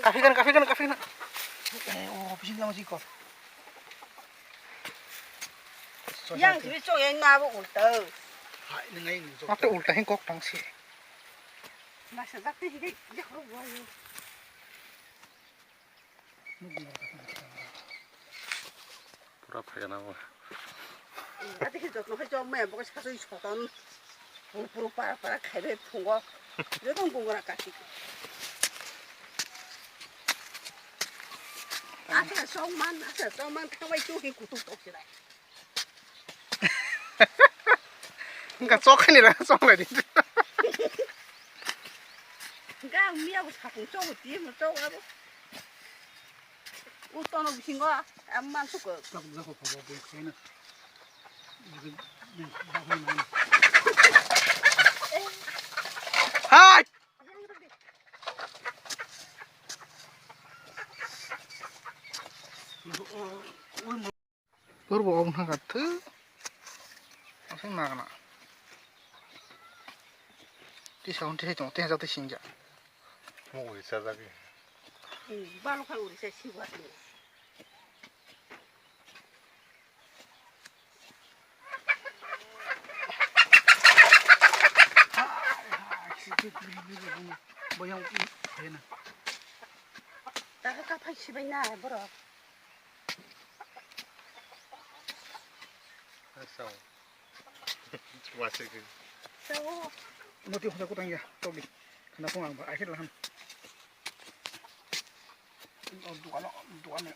Kafe kan. Oh, bising lama sih kok. Yang sih cowok yang ngapa ulta. Hai, nengai ni. Waktu ulta hin kok tang sih. Masa tapi hidup jauh banget. Pura pakai nama. Tapi hidup nak cuma bukan sekali sekotan. Puru para kaya tunggu. Jangan tunggu nak kasih. Asal soman, kawai tu hin kutu tok sih. Enggak sok ni lah, sok lagi. Enggak, mia bus kapung cowok dia, cowok apa? Utang nak bising gua, emang suka. Tak bisa kok bawa ke sana. Hai. Baru om nak kata, masih nak nak. Di sana di sana di sana di sini. Mau bisa lagi. Baru kan udah saya siap ni. Bayang ini. Tak kapai sih benar, bro. Asal. Masih ke. So, Nanti aku tanya ya, togi. Kenapa nggak akhir lah? Dua nih.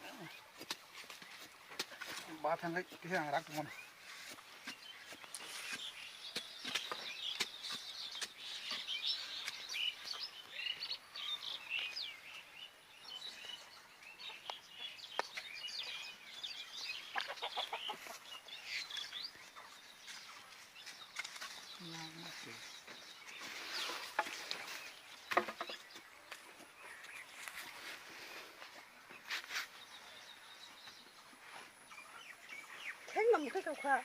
Bahan lagi kita ngerak tuh mana? 생각 못 해서 가.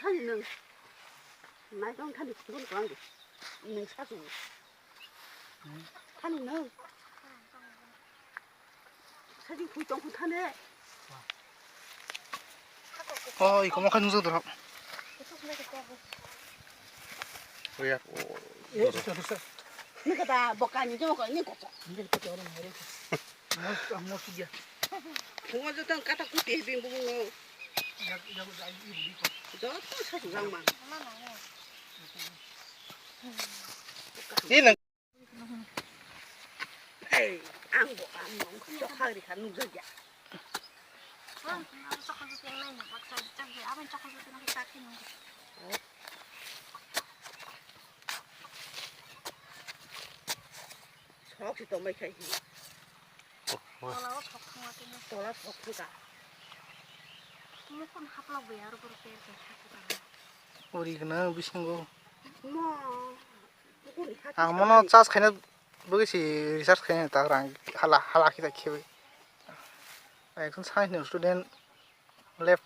산이는 말좀 산이 기본 그런 게 있는 사수. 산이는 사진 굴덩굴 타네. 이거 뭐 하는 소리더라? Lihat. 예, 됐어. 그러니까 다 먹가니 좀 먹고 있는 거죠. 이제 그때 얼음 먹어. 뭐 쓰기야? 동화줬던 까딱 굽게 해빈 부분은 야, 이거 너또 사수장만. 이는 에이, 안 먹어. 저 하늘이 가는 저기야. 저기 또 mấy cái gì? Tôi là thuộc thứ cả. 우리 그나 비신 거. 뭐, 뭐나 짜스 그냥 뭐겠지 리서치 그냥 다랑 할라 kita 키워. একজন science student left